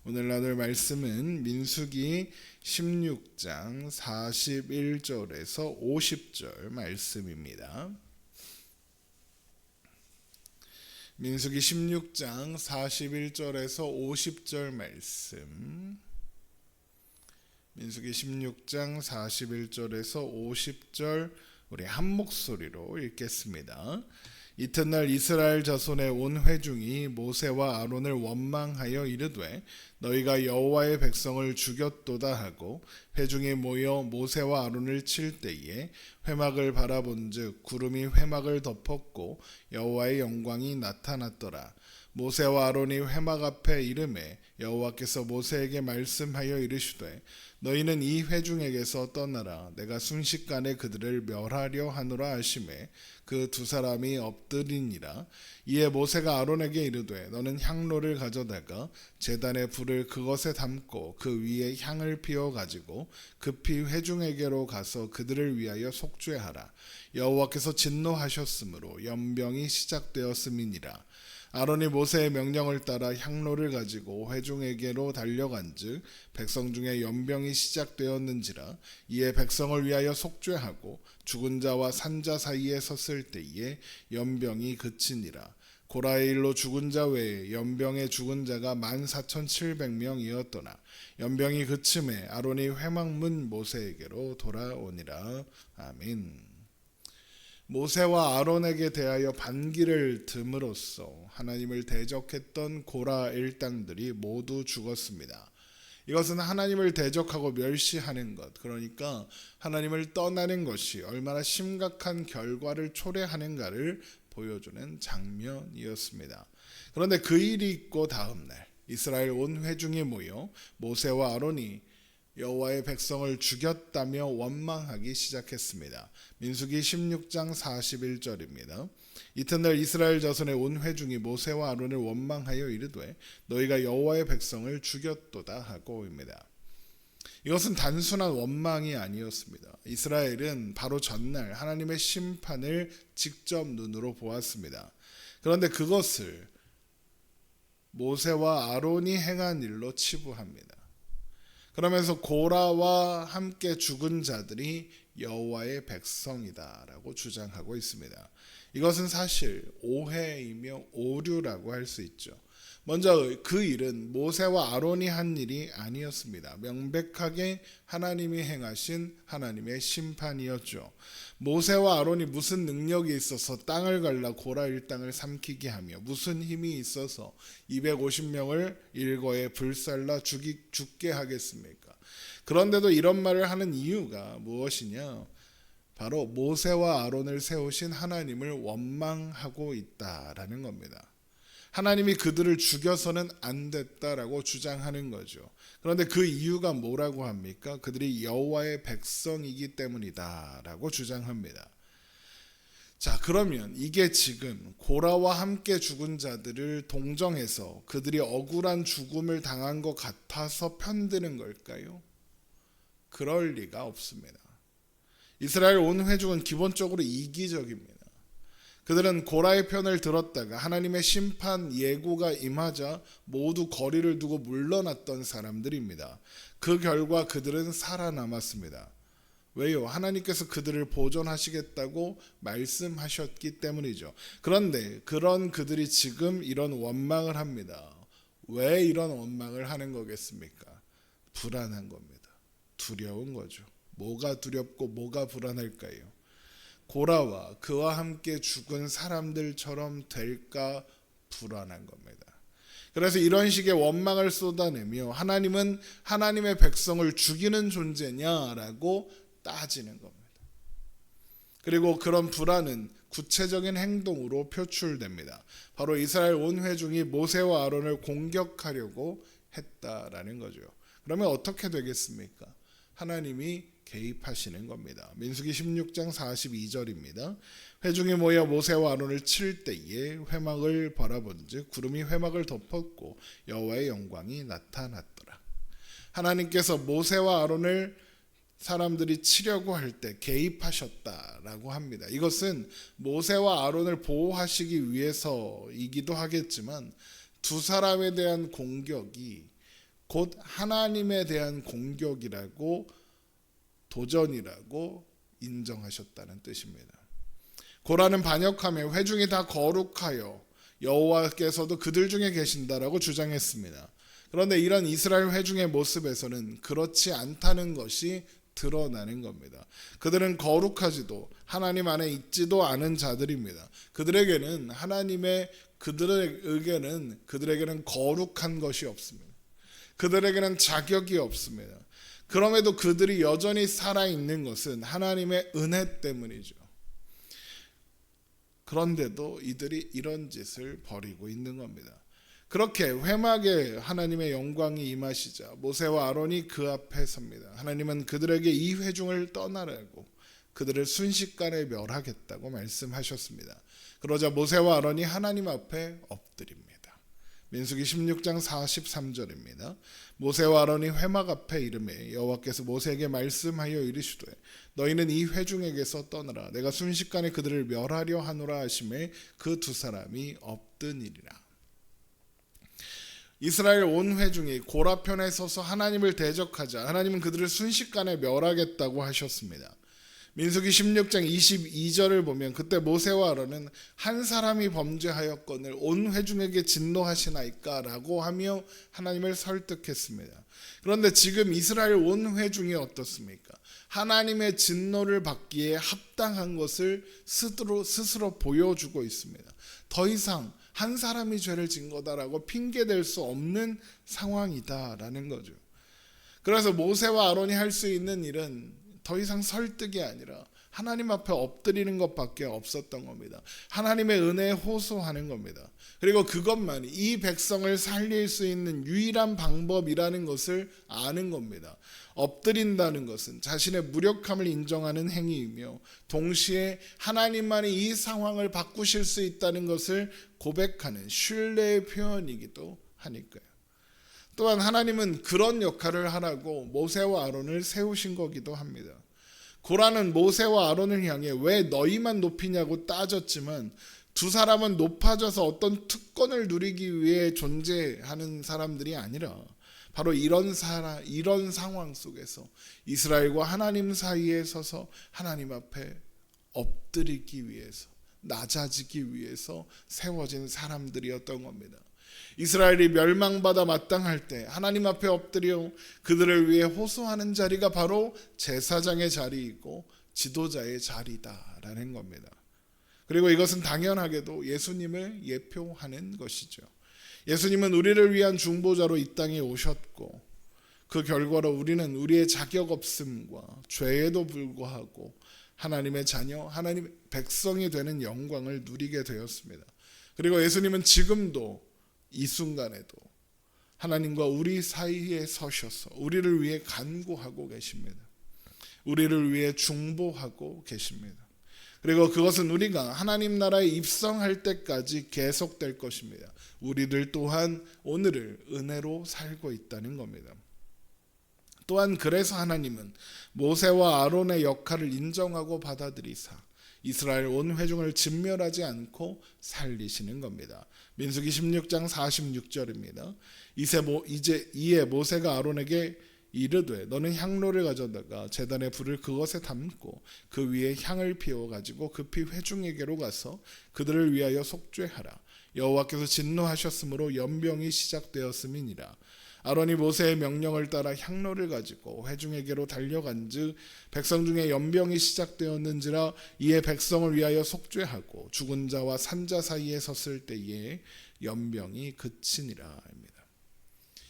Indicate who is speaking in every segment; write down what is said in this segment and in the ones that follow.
Speaker 1: 오늘 나눌 말씀은 민수기 16장 41절에서 50절 말씀입니다. 민수기 16장 41절에서 50절 말씀. 민수기 16장 41절에서 50절 우리 한 목소리로 읽겠습니다. 이튿날 이스라엘 자손의 온 회중이 모세와 아론을 원망하여 이르되 너희가 여호와의 백성을 죽였도다 하고 회중이 모여 모세와 아론을 칠 때에 회막을 바라본즉 구름이 회막을 덮었고 여호와의 영광이 나타났더라. 모세와 아론이 회막 앞에 이르매 여호와께서 모세에게 말씀하여 이르시되 너희는 이 회중에게서 떠나라. 내가 순식간에 그들을 멸하려 하노라 하시매 그 두 사람이 엎드리니라. 이에 모세가 아론에게 이르되 너는 향로를 가져다가 제단의 불을 그것에 담고 그 위에 향을 피워 가지고 급히 회중에게로 가서 그들을 위하여 속죄하라. 여호와께서 진노하셨으므로 연병이 시작되었음이니라. 아론이 모세의 명령을 따라 향로를 가지고 회중에게로 달려간즉 백성 중에 연병이 시작되었는지라. 이에 백성을 위하여 속죄하고 죽은 자와 산 자 사이에 섰을 때에 연병이 그치니라. 고라의 일로 죽은 자 외에 연병에 죽은 자가 14,700명이었더나 연병이 그침에 아론이 회막문 모세에게로 돌아오니라. 아멘. 모세와 아론에게 대하여 반기를 듬으로써 하나님을 대적했던 고라 일당들이 모두 죽었습니다. 이것은 하나님을 대적하고 멸시하는 것, 그러니까 하나님을 떠나는 것이 얼마나 심각한 결과를 초래하는가를 보여주는 장면이었습니다. 그런데 그 일이 있고 다음 날 이스라엘 온 회중이 모여 모세와 아론이 여호와의 백성을 죽였다며 원망하기 시작했습니다. 민수기 16장 41절입니다. 이튿날 이스라엘 자손의 온 회중이 모세와 아론을 원망하여 이르되 너희가 여호와의 백성을 죽였도다 하고입니다. 이것은 단순한 원망이 아니었습니다. 이스라엘은 바로 전날 하나님의 심판을 직접 눈으로 보았습니다. 그런데 그것을 모세와 아론이 행한 일로 치부합니다. 그러면서 고라와 함께 죽은 자들이 여호와의 백성이다라고 주장하고 있습니다. 이것은 사실 오해이며 오류라고 할 수 있죠. 먼저 그 일은 모세와 아론이 한 일이 아니었습니다. 명백하게 하나님이 행하신 하나님의 심판이었죠. 모세와 아론이 무슨 능력이 있어서 땅을 갈라 고라 일당을 삼키게 하며 무슨 힘이 있어서 250명을 일거에 불살라 죽게 하겠습니까? 그런데도 이런 말을 하는 이유가 무엇이냐? 바로 모세와 아론을 세우신 하나님을 원망하고 있다라는 겁니다. 하나님이 그들을 죽여서는 안 됐다라고 주장하는 거죠. 그런데 그 이유가 뭐라고 합니까? 그들이 여호와의 백성이기 때문이다라고 주장합니다. 자, 그러면 이게 지금 고라와 함께 죽은 자들을 동정해서 그들이 억울한 죽음을 당한 것 같아서 편드는 걸까요? 그럴 리가 없습니다. 이스라엘 온 회중은 기본적으로 이기적입니다. 그들은 고라의 편을 들었다가 하나님의 심판 예고가 임하자 모두 거리를 두고 물러났던 사람들입니다. 그 결과 그들은 살아남았습니다. 왜요? 하나님께서 그들을 보존하시겠다고 말씀하셨기 때문이죠. 그런데 그런 그들이 지금 이런 원망을 합니다. 왜 이런 원망을 하는 거겠습니까? 불안한 겁니다. 두려운 거죠. 뭐가 두렵고 뭐가 불안할까요? 고라와 그와 함께 죽은 사람들처럼 될까 불안한 겁니다. 그래서 이런 식의 원망을 쏟아내며 하나님은 하나님의 백성을 죽이는 존재냐라고 따지는 겁니다. 그리고 그런 불안은 구체적인 행동으로 표출됩니다. 바로 이스라엘 온 회중이 모세와 아론을 공격하려고 했다라는 거죠. 그러면 어떻게 되겠습니까? 하나님이 개입하시는 겁니다. 민수기 16장 42절입니다. 회중이 모여 모세와 아론을 칠 때에 회막을 바라본즉 구름이 회막을 덮었고 여호와의 영광이 나타났더라. 하나님께서 모세와 아론을 사람들이 치려고 할 때 개입하셨다라고 합니다. 이것은 모세와 아론을 보호하시기 위해서이기도 하겠지만 두 사람에 대한 공격이 곧 하나님에 대한 공격이라고, 도전이라고 인정하셨다는 뜻입니다. 고라는 반역하며 회중이 다 거룩하여 여호와께서도 그들 중에 계신다라고 주장했습니다. 그런데 이런 이스라엘 회중의 모습에서는 그렇지 않다는 것이 드러나는 겁니다. 그들은 거룩하지도 하나님 안에 있지도 않은 자들입니다. 그들에게는 거룩한 것이 없습니다. 그들에게는 자격이 없습니다. 그럼에도 그들이 여전히 살아있는 것은 하나님의 은혜 때문이죠. 그런데도 이들이 이런 짓을 벌이고 있는 겁니다. 그렇게 회막에 하나님의 영광이 임하시자 모세와 아론이 그 앞에 섭니다. 하나님은 그들에게 이 회중을 떠나라고 그들을 순식간에 멸하겠다고 말씀하셨습니다. 그러자 모세와 아론이 하나님 앞에 엎드립니다. 민수기 16장 43절입니다. 모세와 아론이 회막 앞에 이르매 여호와께서 모세에게 말씀하여 이르시되 너희는 이 회중에게서 떠나라. 내가 순식간에 그들을 멸하려 하노라 하시매 그 두 사람이 엎드니리라. 이스라엘 온 회중이 고라편에 서서 하나님을 대적하자 하나님은 그들을 순식간에 멸하겠다고 하셨습니다. 민수기 16장 22절을 보면 그때 모세와 아론은 한 사람이 범죄하였거늘 온 회중에게 진노하시나이까 라고 하며 하나님을 설득했습니다. 그런데 지금 이스라엘 온 회중이 어떻습니까? 하나님의 진노를 받기에 합당한 것을 스스로 보여주고 있습니다. 더 이상 한 사람이 죄를 진 거다라고 핑계댈 수 없는 상황이다라는 거죠. 그래서 모세와 아론이 할 수 있는 일은 더 이상 설득이 아니라 하나님 앞에 엎드리는 것밖에 없었던 겁니다. 하나님의 은혜에 호소하는 겁니다. 그리고 그것만이 이 백성을 살릴 수 있는 유일한 방법이라는 것을 아는 겁니다. 엎드린다는 것은 자신의 무력함을 인정하는 행위이며 동시에 하나님만이 이 상황을 바꾸실 수 있다는 것을 고백하는 신뢰의 표현이기도 하니까요. 또한 하나님은 그런 역할을 하라고 모세와 아론을 세우신 거기도 합니다. 고라는 모세와 아론을 향해 왜 너희만 높이냐고 따졌지만 두 사람은 높아져서 어떤 특권을 누리기 위해 존재하는 사람들이 아니라 바로 이런 상황 속에서 이스라엘과 하나님 사이에 서서 하나님 앞에 엎드리기 위해서, 낮아지기 위해서 세워진 사람들이었던 겁니다. 이스라엘이 멸망받아 마땅할 때 하나님 앞에 엎드려 그들을 위해 호소하는 자리가 바로 제사장의 자리이고 지도자의 자리다라는 겁니다. 그리고 이것은 당연하게도 예수님을 예표하는 것이죠. 예수님은 우리를 위한 중보자로 이 땅에 오셨고 그 결과로 우리는 우리의 자격 없음과 죄에도 불구하고 하나님의 자녀, 하나님의 백성이 되는 영광을 누리게 되었습니다. 그리고 예수님은 지금도 이 순간에도 하나님과 우리 사이에 서셔서 우리를 위해 간구하고 계십니다. 우리를 위해 중보하고 계십니다. 그리고 그것은 우리가 하나님 나라에 입성할 때까지 계속될 것입니다. 우리들 또한 오늘을 은혜로 살고 있다는 겁니다. 또한 그래서 하나님은 모세와 아론의 역할을 인정하고 받아들이사 이스라엘 온 회중을 진멸하지 않고 살리시는 겁니다. 민수기 16장 46절입니다. 이에 모세가 아론에게 이르되 너는 향로를 가져다가 제단의 불을 그것에 담고 그 위에 향을 피워 가지고 급히 회중에게로 가서 그들을 위하여 속죄하라. 여호와께서 진노하셨으므로 연병이 시작되었음이니라. 아론이 모세의 명령을 따라 향로를 가지고 회중에게로 달려간즉 백성 중에 연병이 시작되었는지라. 이에 백성을 위하여 속죄하고 죽은 자와 산 자 사이에 섰을 때에 연병이 그치니라.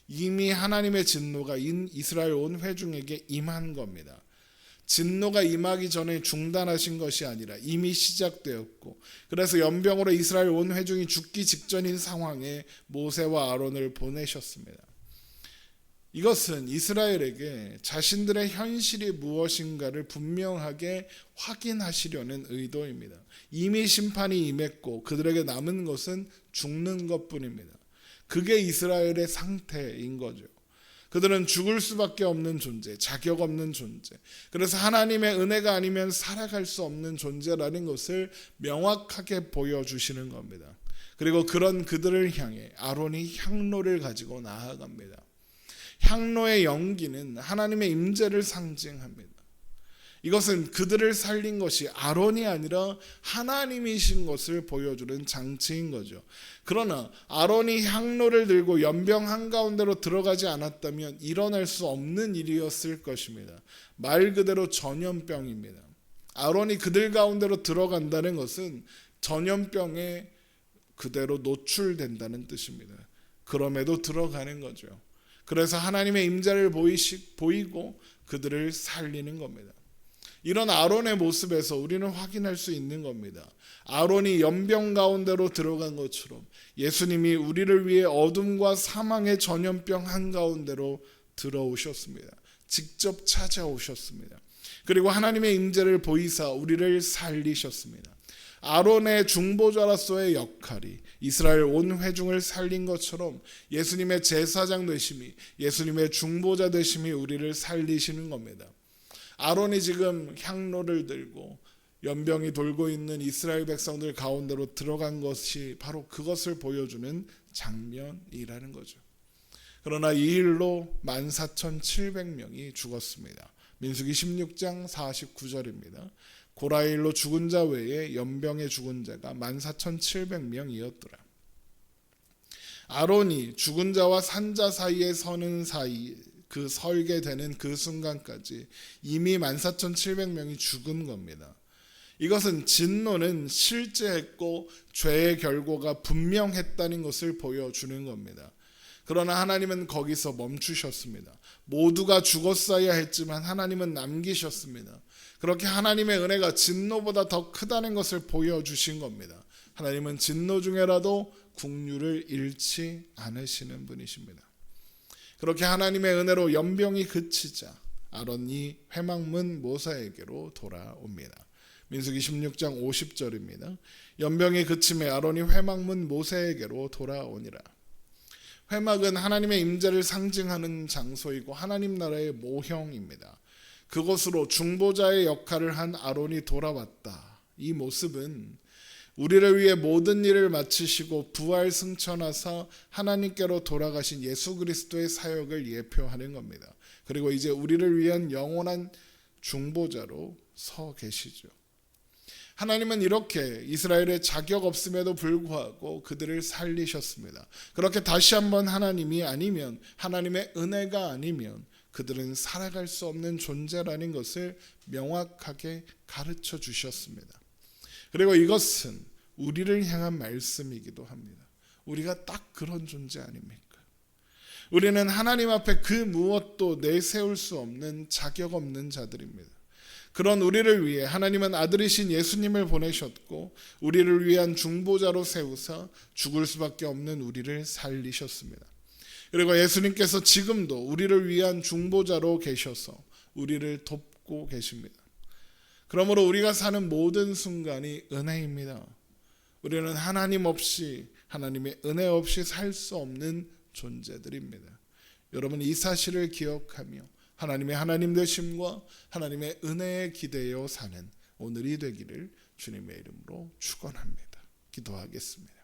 Speaker 1: 이미 하나님의 진노가 이스라엘 온 회중에게 임한 겁니다. 진노가 임하기 전에 중단하신 것이 아니라 이미 시작되었고 그래서 연병으로 이스라엘 온 회중이 죽기 직전인 상황에 모세와 아론을 보내셨습니다. 이것은 이스라엘에게 자신들의 현실이 무엇인가를 분명하게 확인하시려는 의도입니다. 이미 심판이 임했고 그들에게 남은 것은 죽는 것뿐입니다. 그게 이스라엘의 상태인 거죠. 그들은 죽을 수밖에 없는 존재, 자격 없는 존재. 그래서 하나님의 은혜가 아니면 살아갈 수 없는 존재라는 것을 명확하게 보여주시는 겁니다. 그리고 그런 그들을 향해 아론이 향로를 가지고 나아갑니다. 향로의 연기는 하나님의 임재를 상징합니다. 이것은 그들을 살린 것이 아론이 아니라 하나님이신 것을 보여주는 장치인 거죠. 그러나 아론이 향로를 들고 연병 한가운데로 들어가지 않았다면 일어날 수 없는 일이었을 것입니다. 말 그대로 전염병입니다. 아론이 그들 가운데로 들어간다는 것은 전염병에 그대로 노출된다는 뜻입니다. 그럼에도 들어가는 거죠. 그래서 하나님의 임재를 보이고 그들을 살리는 겁니다. 이런 아론의 모습에서 우리는 확인할 수 있는 겁니다. 아론이 연병 가운데로 들어간 것처럼 예수님이 우리를 위해 어둠과 사망의 전염병 한가운데로 들어오셨습니다. 직접 찾아오셨습니다. 그리고 하나님의 임재를 보이사 우리를 살리셨습니다. 아론의 중보자로서의 역할이 이스라엘 온 회중을 살린 것처럼 예수님의 제사장 되심이, 예수님의 중보자 되심이 우리를 살리시는 겁니다. 아론이 지금 향로를 들고 연병이 돌고 있는 이스라엘 백성들 가운데로 들어간 것이 바로 그것을 보여주는 장면이라는 거죠. 그러나 이 일로 14,700명이 죽었습니다. 민수기 16장 49절입니다. 고라의 일로 죽은 자 외에 연병에 죽은 자가 14,700명이었더라. 아론이 죽은 자와 산 자 사이에 서는 사이 그 설계되는 그 순간까지 이미 14,700명이 죽은 겁니다. 이것은 진노는 실제했고 죄의 결과가 분명했다는 것을 보여주는 겁니다. 그러나 하나님은 거기서 멈추셨습니다. 모두가 죽었어야 했지만 하나님은 남기셨습니다. 그렇게 하나님의 은혜가 진노보다 더 크다는 것을 보여주신 겁니다. 하나님은 진노 중에라도 긍휼을 잃지 않으시는 분이십니다. 그렇게 하나님의 은혜로 연병이 그치자 아론이 회막문 모세에게로 돌아옵니다. 민수기 16장 50절입니다. 연병이 그침에 아론이 회막문 모세에게로 돌아오니라. 회막은 하나님의 임재를 상징하는 장소이고 하나님 나라의 모형입니다. 그곳으로 중보자의 역할을 한 아론이 돌아왔다. 이 모습은 우리를 위해 모든 일을 마치시고 부활 승천하사 하나님께로 돌아가신 예수 그리스도의 사역을 예표하는 겁니다. 그리고 이제 우리를 위한 영원한 중보자로 서 계시죠. 하나님은 이렇게 이스라엘의 자격 없음에도 불구하고 그들을 살리셨습니다. 그렇게 다시 한번 하나님이 아니면 하나님의 은혜가 아니면 그들은 살아갈 수 없는 존재라는 것을 명확하게 가르쳐 주셨습니다. 그리고 이것은 우리를 향한 말씀이기도 합니다. 우리가 딱 그런 존재 아닙니까? 우리는 하나님 앞에 그 무엇도 내세울 수 없는 자격 없는 자들입니다. 그런 우리를 위해 하나님은 아들이신 예수님을 보내셨고 우리를 위한 중보자로 세우사 죽을 수밖에 없는 우리를 살리셨습니다. 그리고 예수님께서 지금도 우리를 위한 중보자로 계셔서 우리를 돕고 계십니다. 그러므로 우리가 사는 모든 순간이 은혜입니다. 우리는 하나님 없이, 하나님의 은혜 없이 살 수 없는 존재들입니다. 여러분 이 사실을 기억하며 하나님의 하나님 되심과 하나님의 은혜에 기대어 사는 오늘이 되기를 주님의 이름으로 축원합니다. 기도하겠습니다.